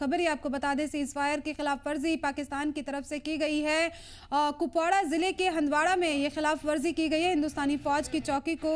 खबर ही आपको बता दें, सीज फायर की खिलाफ वर्जी पाकिस्तान की तरफ से की गई है। कुपवाड़ा जिले के हंदवाड़ा में ये खिलाफ वर्जी की गई है। हिंदुस्तानी फौज की चौकी को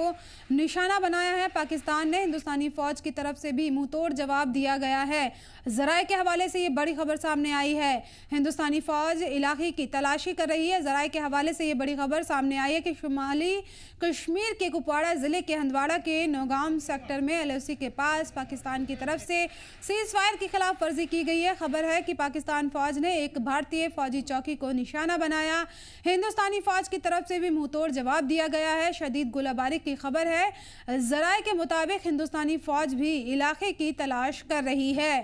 निशाना बनाया है पाकिस्तान ने। हिंदुस्तानी फौज की तरफ से भी मुंहतोड़ जवाब दिया गया है। जराए के हवाले से ये बड़ी खबर सामने आई है। हिंदुस्तानी फौज इलाके की तलाशी कर रही है। जराए के हवाले से ये बड़ी खबर सामने आई है कि शुमाली कश्मीर के कुपवाड़ा जिले के हंदवाड़ा के नौगाम सेक्टर में LOC के पास पाकिस्तान की तरफ से सीज फायर की खिलाफ वर्जी की गई है। खबर है कि पाकिस्तान फौज ने एक भारतीय फौजी चौकी को निशाना बनाया। हिंदुस्तानी फौज की तरफ से भी मुंहतोड़ जवाब दिया गया है। शदीद गोलाबारी की खबर है। जराए के मुताबिक हिंदुस्तानी फौज भी इलाके की तलाश कर रही है।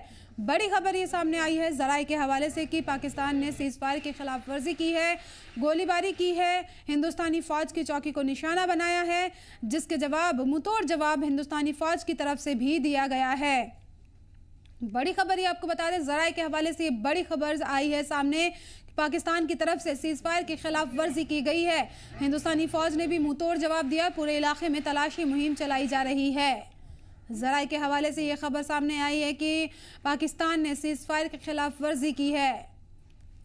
बड़ी खबर ये सामने आई है जराए के हवाले से कि पाकिस्तान ने सीज फायर की खिलाफ वर्जी की है, गोलीबारी की है, हिंदुस्तानी फौज की चौकी को निशाना बनाया है, जिसके जवाब मुंहतोड़ जवाब हिंदुस्तानी फौज की तरफ से भी दिया गया है। बड़ी खबर ये आपको बता दें, जराए के हवाले से बड़ी खबर आई है सामने। पाकिस्तान की तरफ से सीज फायर की खिलाफ वर्जी की गई है। हिंदुस्तानी फौज ने भी मुंहतोड़ जवाब दिया। पूरे इलाके में तलाशी मुहिम चलाई जा रही है। जराए के हवाले से ये खबर सामने आई है कि पाकिस्तान ने सीज फायर के खिलाफ वर्जी की है।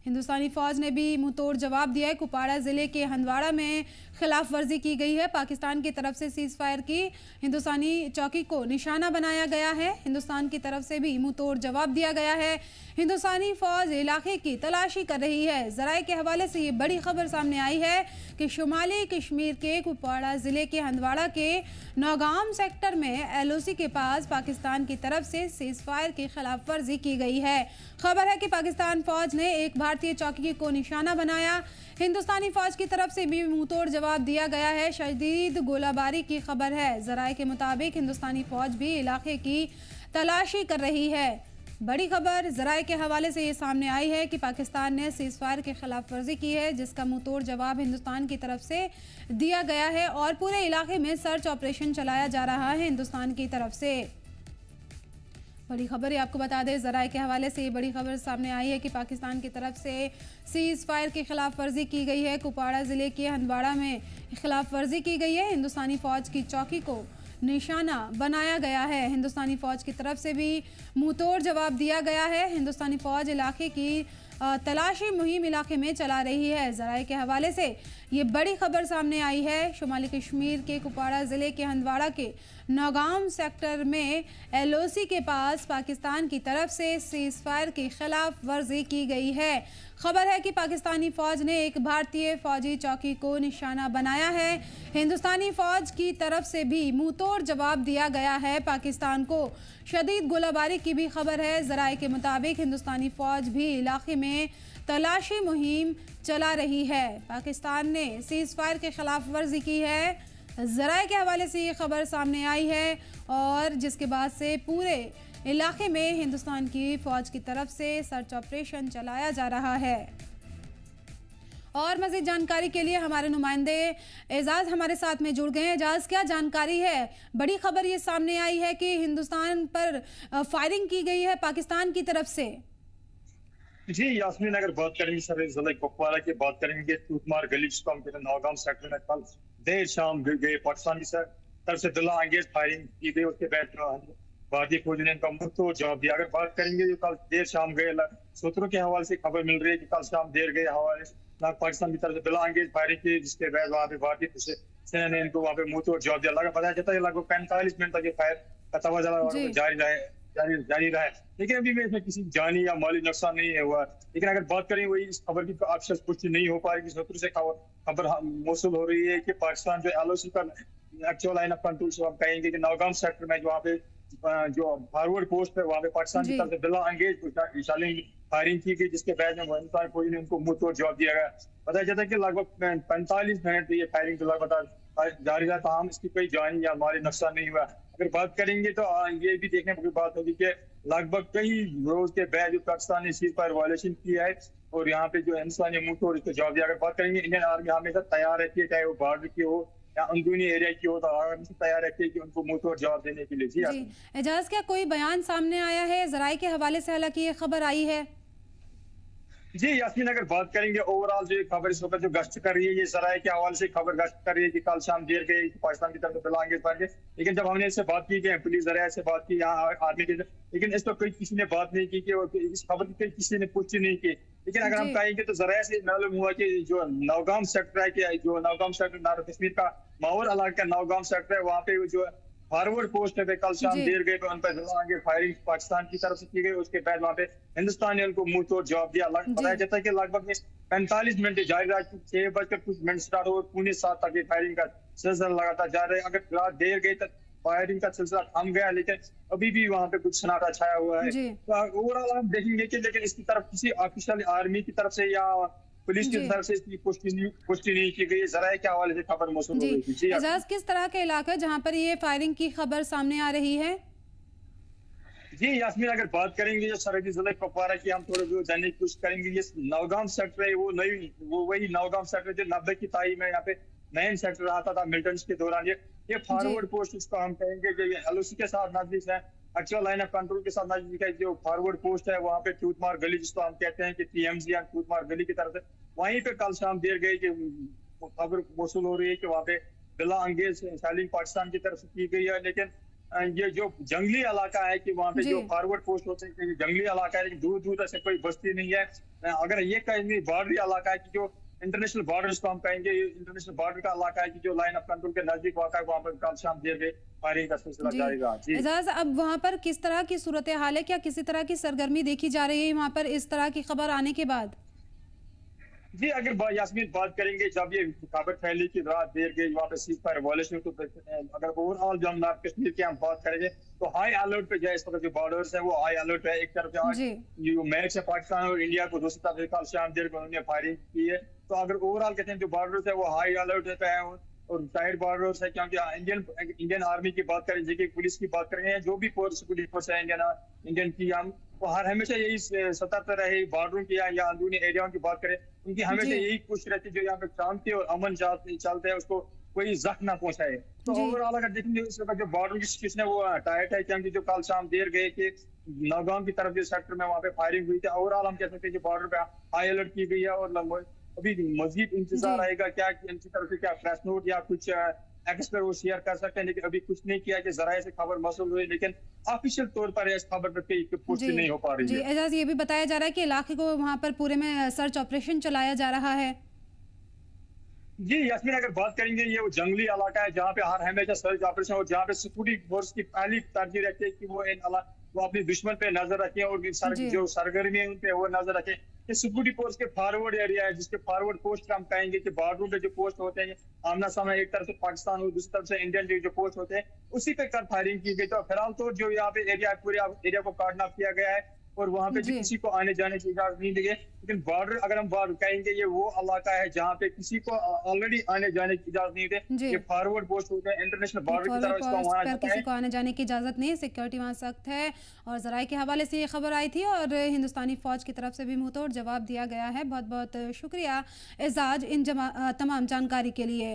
हिंदुस्तानी फौज ने भी मुंहतोड़ जवाब दिया है। कुपवाड़ा जिले के हंदवाड़ा में खिलाफ वर्जी की गई है। पाकिस्तान की तरफ से सीज फायर की हिंदुस्तानी चौकी को निशाना बनाया गया है। हिंदुस्तान की तरफ से भी मुंहतोड़ जवाब दिया गया है। हिंदुस्तानी फौज इलाके की तलाशी कर रही है। जराए के हवाले से ये बड़ी खबर सामने आई है कि शुमाली कश्मीर के कुपवाड़ा जिले के हंदवाड़ा के नौगाम सेक्टर में LOC के पास पाकिस्तान की तरफ से सीज फायर की खिलाफ वर्जी की गई है। खबर है कि पाकिस्तान फौज ने एक भारतीय चौकी को निशाना बनाया। हिंदुस्तानी फौज की तरफ से भी मुंहतोड़ जवाब दिया गया है। शदीद गोलाबारी की खबर है। जराए के मुताबिक हिंदुस्तानी फौज भी इलाके की तलाशी कर रही है। बड़ी खबर जराए के हवाले से ये सामने आई है कि पाकिस्तान ने सीज फायर के खिलाफ वर्जी की है, जिसका मुंहतोड़ जवाब हिंदुस्तान की तरफ से दिया गया है और पूरे इलाके में सर्च ऑपरेशन चलाया जा रहा है हिंदुस्तान की तरफ से। बड़ी खबर है आपको बता दें, जराए के हवाले से ये बड़ी खबर सामने आई है कि पाकिस्तान की तरफ से सीज फायर की खिलाफ वर्जी की गई है। कुपवाड़ा जिले के हंदवाड़ा में खिलाफ वर्जी की गई है। हिंदुस्तानी फौज की चौकी को निशाना बनाया गया है। हिंदुस्तानी फौज की तरफ से भी मुंहतोड़ जवाब दिया गया है। हिंदुस्तानी फौज इलाके की तलाशी मुहिम इलाके में चला रही है। जराए के हवाले से ये बड़ी खबर सामने आई है। शुमाली कश्मीर के कुपवाड़ा ज़िले के हंदवाड़ा के नौगाम सेक्टर में LOC के पास पाकिस्तान की तरफ से सीज फायर की खिलाफ वर्जी की गई है। खबर है कि पाकिस्तानी फौज ने एक भारतीय फौजी चौकी को निशाना बनाया है। हिंदुस्तानी फौज की तरफ से भी मुंहतोड़ जवाब दिया गया है पाकिस्तान को। शदीद गोलाबारी की भी खबर है। जराए के मुताबिक हिंदुस्तानी फौज भी इलाके में तलाशी मुहिम चला रही है। पाकिस्तान ने सीज फायर के खिलाफ वर्जी की है। जराए के हवाले से ये खबर सामने आई है और जिसके बाद से पूरे इलाके में हिंदुस्तान की फौज की तरफ से सर्च ऑपरेशन चलाया जा रहा है। और मज़ीद जानकारी के लिए हमारे नुमाइंदे एजाज हमारे साथ में जुड़ गए हैं। एजाज, क्या जानकारी है? बड़ी खबर ये सामने आई है कि हिंदुस्तान पर फायरिंग की गई है पाकिस्तान की तरफ से। जी यास्मीन, अगर बात करेंगे सर जिला कुपवाड़ा की बात करेंगे, टूटमार गली नौगाम सेक्टर में कल देर शाम गए पाकिस्तान की तरफ से दिला अंगेज फायरिंग की गई। उसके बाद भारतीय फौज ने इनका मुंहतोड़ जवाब दिया। अगर बात करेंगे जो कल देर शाम गए सूत्रों के हवाले से खबर मिल रही है कि कल शाम देर गए हवाले पाकिस्तान की तरफ से दिला अंगेज फायरिंग की, जिसके बाद वहाँ पे भारतीय सेना ने इनको वहाँ पे मुंहतोड़ जवाब दिया। बताया जाता है लगभग 45 मिनट तक ये फायर का तबादला जारी रहा है। लेकिन अभी इसमें किसी जानी या माली नुकसान नहीं हुआ। लेकिन अगर बात करें वही इस खबर की अक्सर पुष्टि नहीं हो पाएगी। सूत्रों से खबर मौसूल हो रही है कि पाकिस्तान जो LOC का एक्चुअल लाइन ऑफ कंट्रोल से हम कहेंगे कि नौगाम सेक्टर में जो वहाँ पे जो फॉरवर्ड पोस्ट है वहाँ पे पाकिस्तान की तरफ से बिला अंगेज फायरिंग की गई, जिसके बाद में हिंदुस्तान फौज ने उनको मुंहतोड़ जवाब दिया गया। बताया जाता है कि लगभग 45 मिनट ये फायरिंग लगातार जारी रहा, ताहम इसकी कोई जानी या माली नुकसान नहीं हुआ। अगर बात करेंगे तो ये भी देखने की बात होगी कि लगभग कई रोज के बाद जो पाकिस्तान ने सीज फायर वायलेशन किया है और यहाँ पे जो हिंदुस्तान ने मुंहतोड़ इसको जवाब दिया। अगर बात करेंगे, इंडियन आर्मी हमेशा तैयार रहती है, चाहे वो बॉर्डर की हो या अंदरूनी एरिया की हो, तो हमेशा तैयार रहती है कि उनको मुंहतोड़ जवाब देने के लिए। जी एजाज, क्या कोई बयान सामने आया है? जराए के हवाले से हालांकि ये खबर आई है। जी, यास्मीन अगर बात करेंगे ओवरऑल जो ये खबर इस वक़्त जो गश्त कर रही है, ये ज़राए के हवाले से खबर गश्त कर रही है कि कल शाम देर गई पाकिस्तान की तरफ बुलाएंगे पाएंगे। लेकिन जब हमने इससे बात की कि पुलिस ज़राए से बात की यहाँ आर्मी के, लेकिन इस पर कोई किसी ने बात नहीं की कि इस खबर की कोई किसी ने पुष्टि नहीं की। लेकिन अगर हम जी कहेंगे तो ज़राए से मालूम हुआ कि जो नौगाम सेक्टर है, कि जो नौगाम सेक्टर नार कश्मीर का माहौर इलाका नौगाम सेक्टर है, वहाँ पे जो फॉरवर्ड पोस्ट है कल शाम जी देर गए पे उन पर आगे फायरिंग पाकिस्तान की तरफ से की गई। उसके बाद वहाँ पे हिंदुस्तान ने उनको मुंह तोड़ जवाब दिया। जी बताया जाता है कि लगभग 45 मिनट जारी रहा, 6 बजकर कुछ मिनट स्टार्ट हो, 6:45 तक ये फायरिंग का सिलसिला लगातार जा रहा है। अगर रात देर गई तक फायरिंग का सिलसिला थम गया, लेकिन अभी भी वहाँ पे कुछ सन्नाटा छाया हुआ है। जी तो ओवरऑल हम देखेंगे कि लेकिन इसकी तरफ किसी ऑफिशियल आर्मी की तरफ से या पुलिस की जी तरफ से इसकी पुष्टि नहीं की गई। जराये के हवाले से खबर मौसूल हो जी गई थी। जी एजाज, किस तरह का इलाका है जहां पर ये फायरिंग की खबर सामने आ रही है? जी यास्मीन अगर बात करेंगे जो सरहदी जिले कुपवारा की, हम थोड़ा जो जानने की कोशिश करेंगे। ये नौगाम सेक्टर है, वो वही नौगाम सेक्टर जो 90 की ताई में यहाँ पे मेन सेक्टर आता था मिलिटेंट्स के दौरान। ये जी फॉरवर्ड पोस्ट इसको हम कहेंगे जो ये एलओसी के साथ नजदीक है, एक्चुअल लाइन ऑफ कंट्रोल के साथ नजदीक है। जो फॉरवर्ड पोस्ट है वहाँ पे टूथमार गली जिसको हम कहते हैं कि टीएमजी या टूथमार गली की तरफ से, वहीं पे कल शाम देर गई कि खबर मौसूल हो रही है कि वहाँ पे बिला अंगेज फायरिंग पाकिस्तान की तरफ से की गई है। लेकिन ये जो जंगली इलाका है कि वहाँ पे जी जो फॉरवर्ड पोस्ट होते हैं कि ये जंगली इलाका है, लेकिन दूर दूर ऐसे कोई बस्ती नहीं है। अगर ये कहेंगे बॉर्डरी इलाका है कि जो इंटरनेशनल बॉर्डर इसको हम कहेंगे, इंटरनेशनल बॉर्डर का इलाका है कि जो लाइन ऑफ कंट्रोल के नजदीक वाक़ा है, वहाँ पर कल शाम देर गई फायरिंग का सिलसिला जी जारी रहा। जी एजाज, अब वहां पर किस तरह की सूरत हाल है? क्या किसी तरह की सरगर्मी देखी जा रही है वहां पर इस तरह की खबर आने के बाद? जी अगर यास्मीन बात करेंगे, जब ये खबर फैली कि रात देर गई वहाँ पे सीज फायर वायलेशन, तो अगर ओवरऑल जो हम नॉर्थ कश्मीर की हम बात करेंगे तो हाई अलर्ट पे जो है इस वक्त जो बॉर्डर्स है वो हाई अलर्ट है। एक तरफ जो जी जो मैच है पाकिस्तान और इंडिया को, दूसरी तरफ कल शाम देर को उन्होंने फायरिंग की है। तो अगर ओवरऑल कहते हैं जो बॉर्डर्स है वो हाई अलर्ट पे है और टाइट बॉर्डर्स है, क्योंकि इंडियन आर्मी की बात करें, जेके पुलिस की बात करें, जो भी सिक्योरिटी फोर्स है इंडियन की, हम वो हर हमेशा यही सतर्क रहे। बॉर्डरों की या अंदरूनी एरियाओं की बात करें, उनकी हमेशा जी यही कोशिश रहती है जो यहाँ पे शांति और अमन चलते हैं उसको कोई जख्म ना पहुंचाए। तो जी ओवरऑल अगर देखेंगे इस वक्त जो बॉर्डर की सिचुएशन है वो टाइट है, क्योंकि जो कल शाम देर गए कि नौगाम की तरफ जो सेक्टर में वहाँ पे फायरिंग हुई थी। ओवरऑल हम कह सकते हैं कि बॉर्डर पे हाई अलर्ट की गई है और अभी मजीद इंतजार जी रहेगा क्या इनकी तरफ से क्या प्रेस नोट या कुछ एक्स पर वो शेयर कर सकते हैं। लेकिन अभी कुछ नहीं किया कि जराये से खबर मौसूल हुई, लेकिन ऑफिशियल तौर पर इस खबर पर कोई जी पुष्टि नहीं हो पा रही जी है। एजाज, ये भी बताया जा रहा है कि इलाके को वहां पर पूरे में सर्च ऑपरेशन चलाया जा रहा है। जी यास्मीन अगर बात करेंगे, ये वो जंगली इलाका है जहाँ पे हर हमेशा सर्च ऑपरेशन और जहाँ पे सिक्योरिटी फोर्स की पहली तरजीह रहती है कि वो अपने दुश्मन पे नजर रखें और जी जो सरगर्मी है उन पे वो नजर रखें। ये सिक्योरिटी फोर्स के फॉरवर्ड एरिया है, जिसके फॉरवर्ड पोस्ट हम कहेंगे कि बॉर्डर पे जो पोस्ट होते हैं आमना सामना, एक तरफ से पाकिस्तान और दूसरी तरफ से इंडियन जो पोस्ट होते हैं, उसी पे कर फायरिंग की गई। तो फिलहाल तो जो यहाँ पे एरिया पूरे एरिया को कार्ड ऑफ किया गया है और वहाँ पे भी जी किसी को आने जाने की इजाजत नहीं दी गई। लेकिन बॉर्डर अगर हम बात कहेंगे, ये वो इलाका है जहाँ पे किसी को ऑलरेडी आने जाने की इजाजत नहीं दी। जी ये फॉरवर्ड पोस्ट होते हैं इंटरनेशनल जी बॉर्डर की फॉरवर्ड तरफ इसको पोस्ट वहां पर जाता किसी है। को आने जाने की इजाज़त नहीं है, सिक्योरिटी वहाँ सख्त है। और ज़राए के हवाले से ये खबर आई थी और हिंदुस्तानी फ़ौज की तरफ से भी मुंहतोड़ जवाब दिया गया है। बहुत बहुत शुक्रिया एजाज इन तमाम जानकारी के लिए।